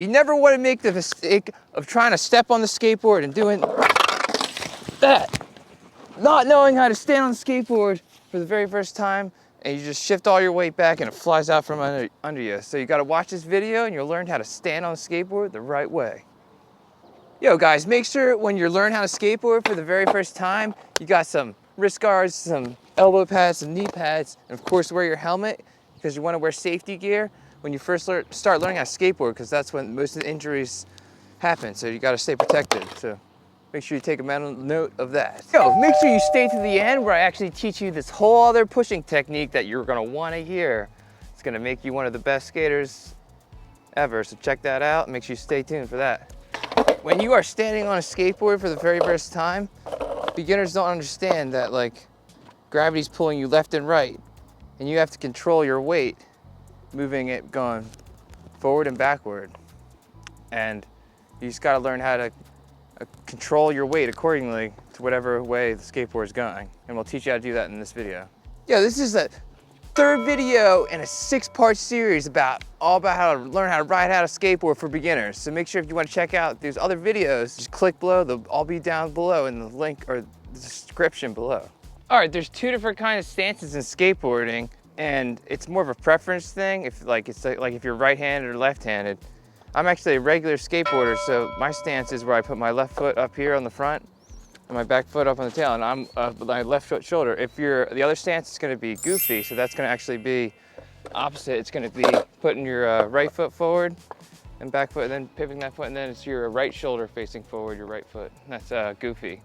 You never want to make the mistake of trying to step on the skateboard and doing that. Not knowing how to stand on the skateboard for the very first time, and you just shift all your weight back and it flies out from under you. So you gotta watch this video and you'll learn how to stand on the skateboard the right way. Yo guys, make sure when you're learning how to skateboard for the very first time, you got some wrist guards, some elbow pads, some knee pads, and of course wear your helmet because you wanna wear safety gear when you first start learning how to skateboard, because that's when most of the injuries happen. So you gotta stay protected. So make sure you take a mental note of that. Yo, make sure you stay to the end where I actually teach you this whole other pushing technique that you're gonna wanna hear. It's gonna make you one of the best skaters ever. So check that out. Make sure you stay tuned for that. When you are standing on a skateboard for the very first time, beginners don't understand that like gravity's pulling you left and right, and you have to control your weight, moving it going forward and backward. And you just gotta learn how to control your weight accordingly to whatever way the skateboard is going. And we'll teach you how to do that in this video. Yeah, this is the third video in a 6-part series all about how to learn how to ride out a skateboard for beginners. So make sure if you want to check out these other videos, just click below. They'll all be down below in the link or the description below. All right, there's 2 different kinds of stances in skateboarding, and it's more of a preference thing. If if you're right-handed or left-handed. I'm actually a regular skateboarder, so my stance is where I put my left foot up here on the front and my back foot up on the tail, and I'm my left foot shoulder. If the other stance is going to be goofy, so that's going to actually be opposite. It's going to be putting your right foot forward and back foot, and then pivoting that foot, and then it's your right shoulder facing forward, your right foot. That's goofy.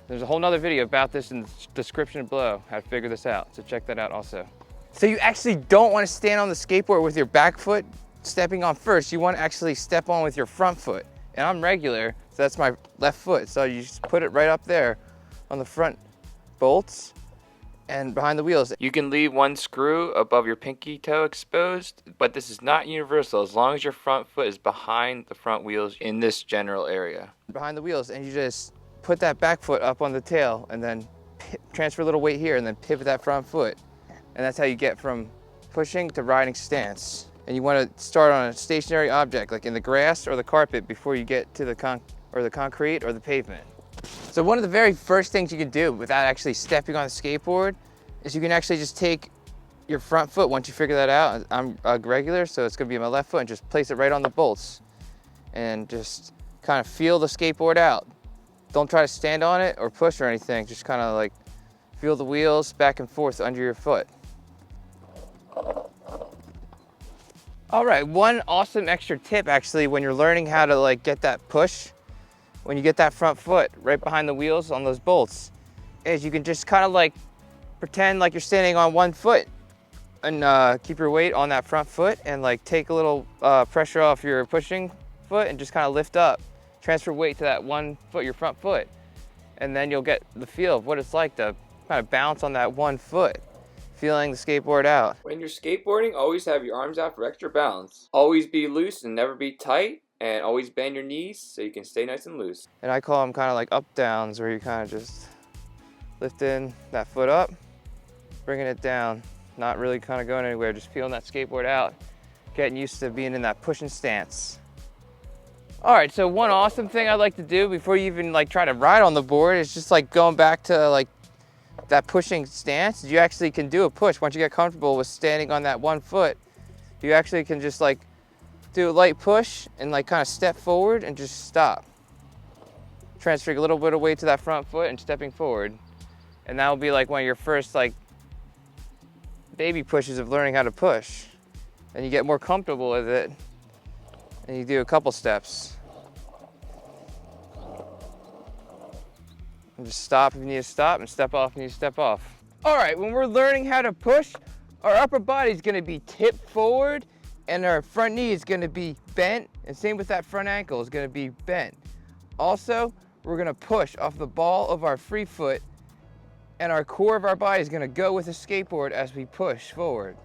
There's a whole nother video about this in the description below, how to figure this out, so check that out also. So you actually don't want to stand on the skateboard with your back foot stepping on first. You want to actually step on with your front foot. And I'm regular, so that's my left foot. So you just put it right up there on the front bolts and behind the wheels. You can leave one screw above your pinky toe exposed, but this is not universal as long as your front foot is behind the front wheels in this general area. Behind the wheels, and you just put that back foot up on the tail and then transfer a little weight here and then pivot that front foot. And that's how you get from pushing to riding stance. And you want to start on a stationary object, like in the grass or the carpet, before you get to the concrete or the pavement. So one of the very first things you can do without actually stepping on the skateboard is you can actually just take your front foot. Once you figure that out, I'm regular, so it's going to be my left foot, and just place it right on the bolts and just kind of feel the skateboard out. Don't try to stand on it or push or anything. Just kind of like feel the wheels back and forth under your foot. All right, one awesome extra tip actually when you're learning how to get that push, when you get that front foot right behind the wheels on those bolts, is you can just kind of pretend like you're standing on one foot and keep your weight on that front foot and take a little pressure off your pushing foot and just kind of lift up. Transfer weight to that one foot, your front foot, and then you'll get the feel of what it's like to kind of bounce on that one foot, feeling the skateboard out. When you're skateboarding, always have your arms out for extra balance. Always be loose and never be tight, and always bend your knees so you can stay nice and loose. And I call them kind of like up downs, where you kind of just lifting that foot up, bringing it down, not really kind of going anywhere, just feeling that skateboard out, getting used to being in that pushing stance. All right, so one awesome thing I like to do before you even try to ride on the board is just going back to that pushing stance. You actually can do a push. Once you get comfortable with standing on that one foot, you actually can just do a light push and kind of step forward and just stop. Transferring a little bit of weight to that front foot and stepping forward. And that will be one of your first baby pushes of learning how to push. And you get more comfortable with it and you do a couple steps. And just stop if you need to stop, and step off if you need to step off. All right, when we're learning how to push, our upper body is gonna be tipped forward and our front knee is gonna be bent, and same with that front ankle is gonna be bent. Also, we're gonna push off the ball of our free foot, and our core of our body is gonna go with the skateboard as we push forward.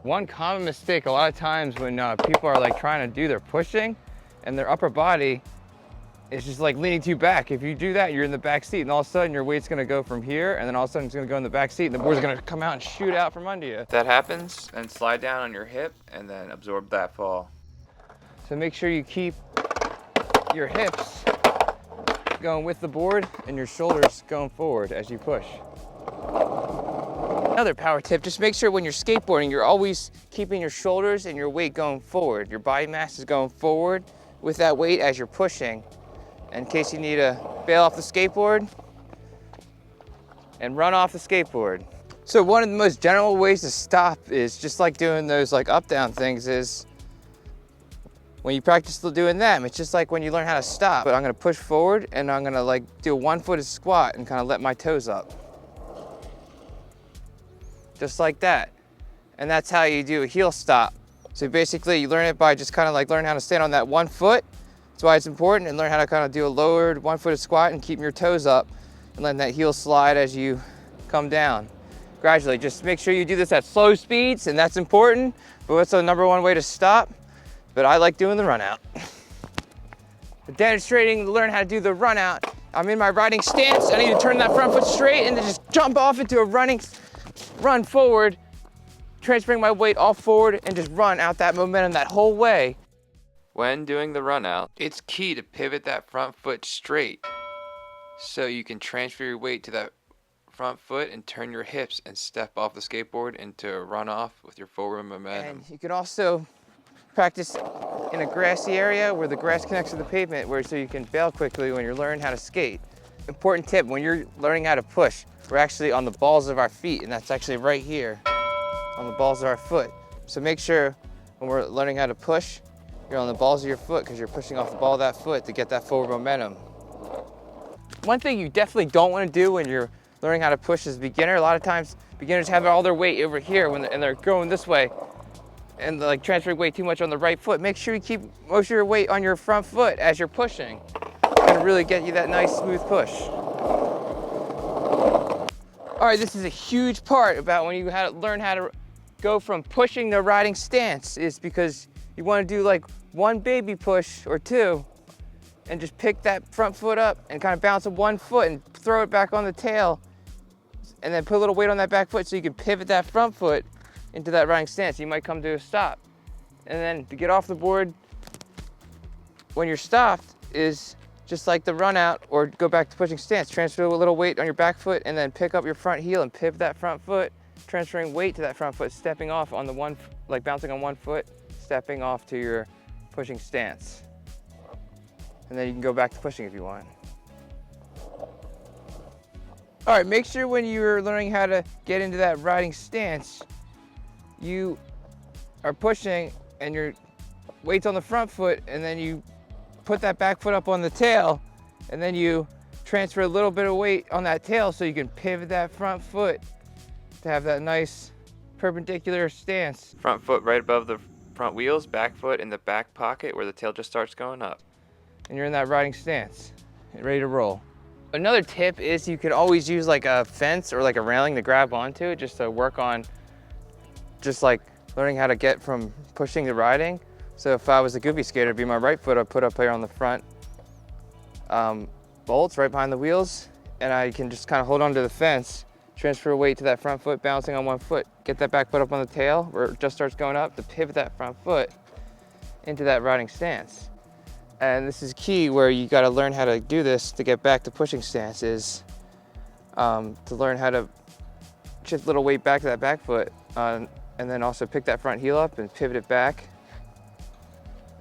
One common mistake a lot of times when people are trying to do their pushing and their upper body is just leaning too back. If you do that, you're in the back seat, and all of a sudden your weight's gonna go from here, and then all of a sudden it's gonna go in the back seat, and the board's gonna come out and shoot out from under you. If that happens, then slide down on your hip and then absorb that fall. So make sure you keep your hips going with the board and your shoulders going forward as you push. Another power tip, just make sure when you're skateboarding, you're always keeping your shoulders and your weight going forward. Your body mass is going forward with that weight as you're pushing, in case you need to bail off the skateboard and run off the skateboard. So one of the most general ways to stop is just like doing those like up down things is when you practice doing them, it's just like when you learn how to stop. But I'm gonna push forward and I'm gonna like do a one-footed squat and kind of let my toes up. Just like that. And that's how you do a heel stop. So basically you learn it by just kind of like learn how to stand on that one foot. That's why it's important, and learn how to kind of do a lowered one-footed squat and keep your toes up and letting that heel slide as you come down. Gradually, just make sure you do this at slow speeds, and that's important, but what's the number one way to stop? But I like doing the run out. Demonstrating to learn how to do the run out. I'm in my riding stance. I need to turn that front foot straight and then just jump off into a run forward, transferring my weight all forward and just run out that momentum that whole way. When doing the run out, it's key to pivot that front foot straight so you can transfer your weight to that front foot and turn your hips and step off the skateboard into a run off with your forward momentum. And you can also practice in a grassy area where the grass connects to the pavement, so you can bail quickly when you're learning how to skate. Important tip, when you're learning how to push, we're actually on the balls of our feet, and that's actually right here on the balls of our foot. So make sure when we're learning how to push, you're on the balls of your foot because you're pushing off the ball of that foot to get that forward momentum. One thing you definitely don't want to do when you're learning how to push as a beginner, a lot of times beginners have all their weight over here and they're going this way and like transferring weight too much on the right foot. Make sure you keep most of your weight on your front foot as you're pushing. It's gonna really get you that nice smooth push. All right, this is a huge part about when you learn how to go from pushing to riding stance, is because you want to do like one baby push or two and just pick that front foot up and kind of bounce with one foot and throw it back on the tail, and then put a little weight on that back foot so you can pivot that front foot into that riding stance. You might come to a stop. And then to get off the board when you're stopped is just like the run out or go back to pushing stance. Transfer a little weight on your back foot and then pick up your front heel and pivot that front foot, transferring weight to that front foot, stepping off on the one, like bouncing on one foot, stepping off to your pushing stance. And then you can go back to pushing if you want. All right, make sure when you're learning how to get into that riding stance, you are pushing and your weight's on the front foot, and then you put that back foot up on the tail, and then you transfer a little bit of weight on that tail so you can pivot that front foot to have that nice perpendicular stance. Front foot right above the front wheels, back foot in the back pocket where the tail just starts going up. And you're in that riding stance, ready to roll. Another tip is you could always use like a fence or like a railing to grab onto, just to work on just like learning how to get from pushing to riding. So if I was a goofy skater, it'd be my right foot I'd put up here on the front bolts right behind the wheels, and I can just kind of hold onto the fence, transfer weight to that front foot, balancing on one foot, get that back foot up on the tail where it just starts going up to pivot that front foot into that riding stance. And this is key where you got to learn how to do this to get back to pushing stances, to learn how to shift a little weight back to that back foot, and then also pick that front heel up and pivot it back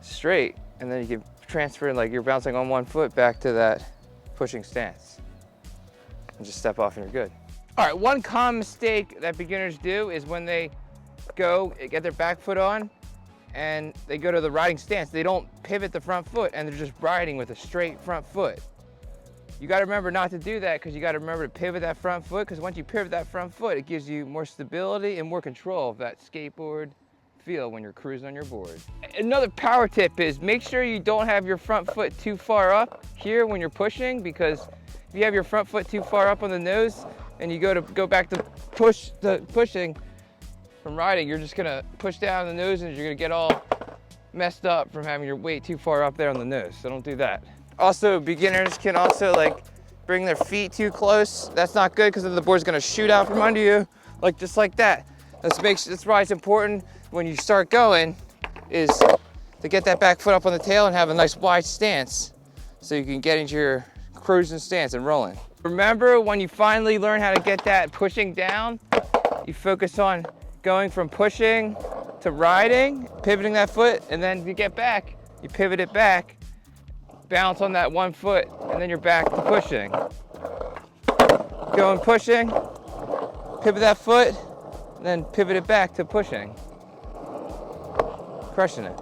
straight, and then you can transfer like you're bouncing on one foot back to that pushing stance and just step off and you're good. All right, one common mistake that beginners do is when they go get their back foot on and they go to the riding stance, they don't pivot the front foot and they're just riding with a straight front foot. You got to remember not to do that, because you got to remember to pivot that front foot, because once you pivot that front foot, it gives you more stability and more control of that skateboard feel when you're cruising on your board. Another power tip is make sure you don't have your front foot too far up here when you're pushing, because if you have your front foot too far up on the nose and you go back to pushing from riding, you're just gonna push down the nose and you're gonna get all messed up from having your weight too far up there on the nose. So don't do that. Also, beginners can also like bring their feet too close. That's not good, because then the board's gonna shoot out from under you, like just like that. That's why it's important when you start going is to get that back foot up on the tail and have a nice wide stance so you can get into your cruising stance and rolling. Remember, when you finally learn how to get that pushing down, you focus on going from pushing to riding, pivoting that foot, and then you get back, you pivot it back, bounce on that one foot, and then you're back to pushing. Going pushing, pivot that foot, and then pivot it back to pushing. Crushing it.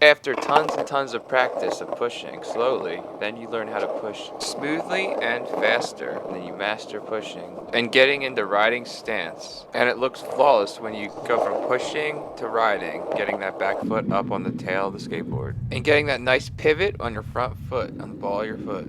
After tons and tons of practice of pushing slowly, then you learn how to push smoothly and faster, and then you master pushing and getting into riding stance. And it looks flawless when you go from pushing to riding, getting that back foot up on the tail of the skateboard, and getting that nice pivot on your front foot, on the ball of your foot.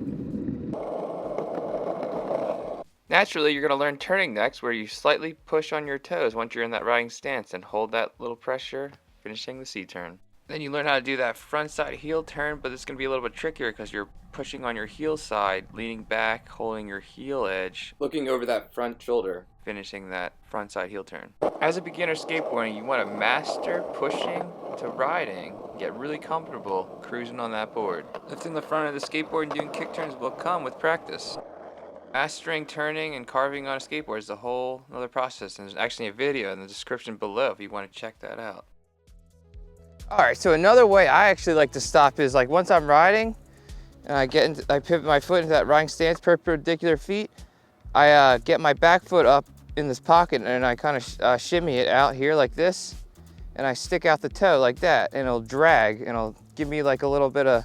Naturally, you're going to learn turning next, where you slightly push on your toes once you're in that riding stance and hold that little pressure, finishing the C-turn. Then you learn how to do that front side heel turn, but it's going to be a little bit trickier because you're pushing on your heel side, leaning back, holding your heel edge, looking over that front shoulder, finishing that front side heel turn. As a beginner skateboarding, you want to master pushing to riding, get really comfortable cruising on that board. Lifting the front of the skateboard and doing kick turns will come with practice. Mastering turning and carving on a skateboard is a whole other process, and there's actually a video in the description below if you want to check that out. All right, so another way I actually like to stop is like once I'm riding and I pivot my foot into that riding stance, perpendicular feet, I get my back foot up in this pocket and I kind of shimmy it out here like this, and I stick out the toe like that, and it'll drag and it'll give me like a little bit of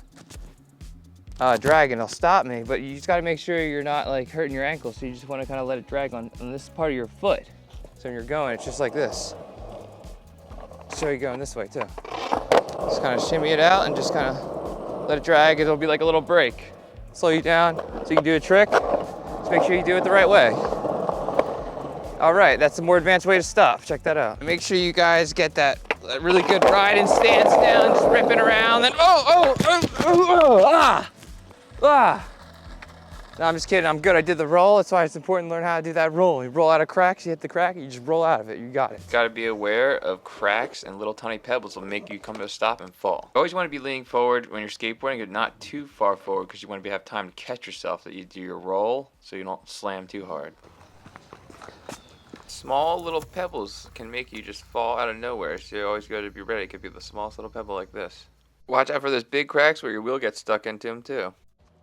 drag, and it'll stop me. But you just got to make sure you're not like hurting your ankle, so you just want to kind of let it drag on this part of your foot. So when you're going, it's just like this. So you're going this way too. Just kind of shimmy it out and just kind of let it drag. It'll be like a little break. Slow you down so you can do a trick. Just make sure you do it the right way. All right, that's a more advanced way to stop. Check that out. Make sure you guys get that really good riding stance down, just ripping around. Then No, I'm just kidding. I'm good. I did the roll. That's why it's important to learn how to do that roll. You roll out of cracks, you hit the crack, you just roll out of it. You got it. Got to be aware of cracks, and little tiny pebbles will make you come to a stop and fall. You always want to be leaning forward when you're skateboarding, but not too far forward, because you want to have time to catch yourself, that you do your roll so you don't slam too hard. Small little pebbles can make you just fall out of nowhere, so you always got to be ready. It could be the smallest little pebble like this. Watch out for those big cracks where your wheel gets stuck into them too.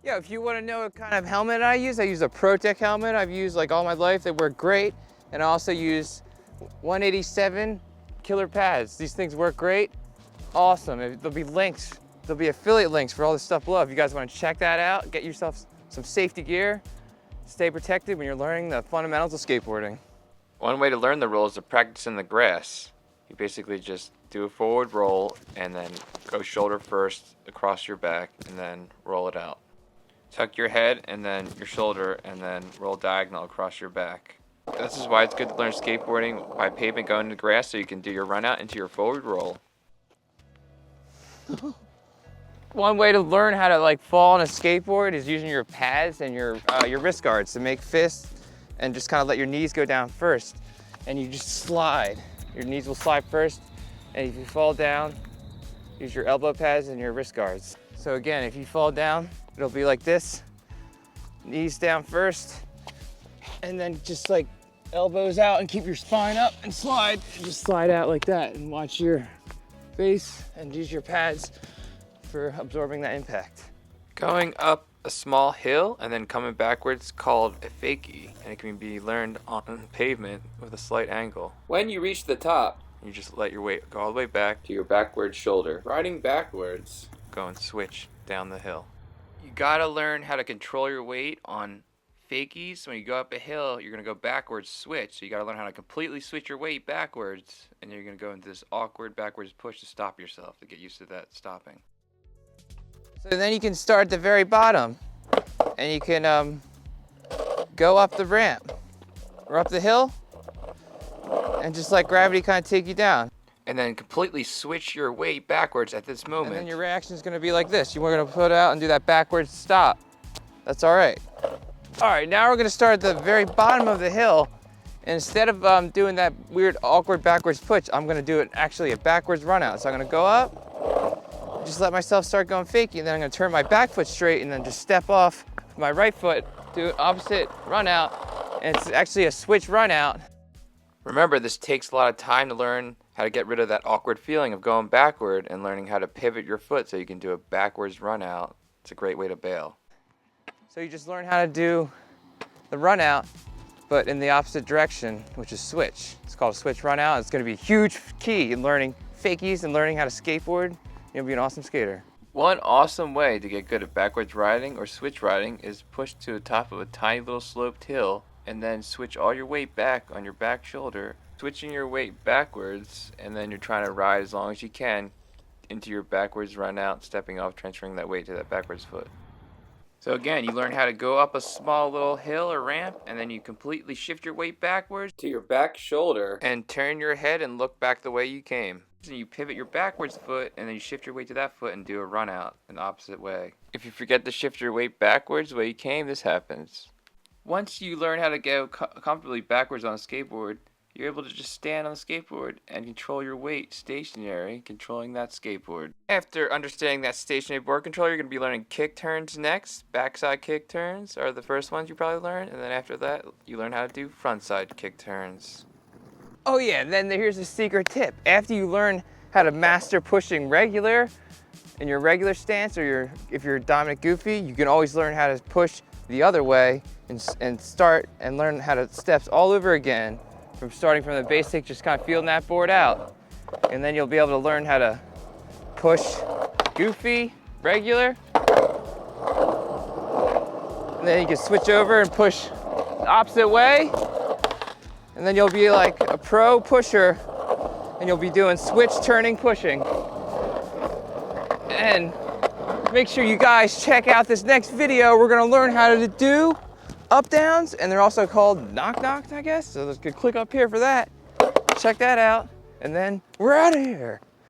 Yeah, if you want to know what kind of helmet I use a Pro-Tech helmet. I've used like all my life. They work great. And I also use 187 killer pads. These things work great. Awesome. There'll be links. There'll be affiliate links for all this stuff below. If you guys want to check that out, get yourself some safety gear. Stay protected when you're learning the fundamentals of skateboarding. One way to learn the roll is to practice in the grass. You basically just do a forward roll and then go shoulder first across your back and then roll it out. Tuck your head and then your shoulder and then roll diagonal across your back. This is why it's good to learn skateboarding by pavement going into grass, so you can do your run out into your forward roll. One way to learn how to like fall on a skateboard is using your pads and your wrist guards to make fists, and just kind of let your knees go down first, and you just slide. Your knees will slide first, and if you fall down, use your elbow pads and your wrist guards. So again, if you fall down, it'll be like this, knees down first, and then just like elbows out and keep your spine up and slide. Just slide out like that and watch your face and use your pads for absorbing that impact. Going up a small hill and then coming backwards called a fakie, and it can be learned on pavement with a slight angle. When you reach the top, you just let your weight go all the way back to your backward shoulder. Riding backwards, go and switch down the hill. You gotta learn how to control your weight on fakies. When you go up a hill, you're gonna go backwards switch. So you gotta learn how to completely switch your weight backwards, and you're gonna go into this awkward backwards push to stop yourself, to get used to that stopping. So then you can start at the very bottom, and you can go up the ramp or up the hill, and just let gravity kind of take you down. And then completely switch your weight backwards at this moment. And then your reaction is going to be like this. You're going to put out and do that backwards stop. That's all right. All right, now we're going to start at the very bottom of the hill. And instead of doing that weird, awkward backwards push, I'm going to do it actually a backwards run out. So I'm going to go up, just let myself start going fakie, and then I'm gonna turn my back foot straight and then just step off my right foot, do opposite run out, and it's actually a switch run out. Remember, this takes a lot of time to learn how to get rid of that awkward feeling of going backward and learning how to pivot your foot so you can do a backwards run out. It's a great way to bail. So you just learn how to do the run out, but in the opposite direction, which is switch. It's called a switch run out. It's gonna be a huge key in learning fakies and learning how to skateboard. You'll be an awesome skater. One awesome way to get good at backwards riding or switch riding is push to the top of a tiny little sloped hill and then switch all your weight back on your back shoulder, switching your weight backwards, and then you're trying to ride as long as you can into your backwards run out, stepping off, transferring that weight to that backwards foot. So again, you learn how to go up a small little hill or ramp, and then you completely shift your weight backwards to your back shoulder and turn your head and look back the way you came. So you pivot your backwards foot, and then you shift your weight to that foot and do a run out in the opposite way. If you forget to shift your weight backwards the way you came, this happens. Once you learn how to go comfortably backwards on a skateboard, you're able to just stand on the skateboard and control your weight stationary, controlling that skateboard. After understanding that stationary board control, you're going to be learning kick turns next. Backside kick turns are the first ones you probably learn, and then after that, you learn how to do frontside kick turns. Oh yeah, and then here's a secret tip. After you learn how to master pushing regular, in your regular stance, or if you're dominant goofy, you can always learn how to push the other way and start and learn how to steps all over again. From starting from the basic, just kind of feeling that board out. And then you'll be able to learn how to push goofy, regular. And then you can switch over and push the opposite way. And then you'll be like a pro pusher, and you'll be doing switch turning pushing. And make sure you guys check out this next video. We're gonna learn how to do up downs, and they're also called knock knocks, I guess. So let's click up here for that. Check that out, and then we're out of here.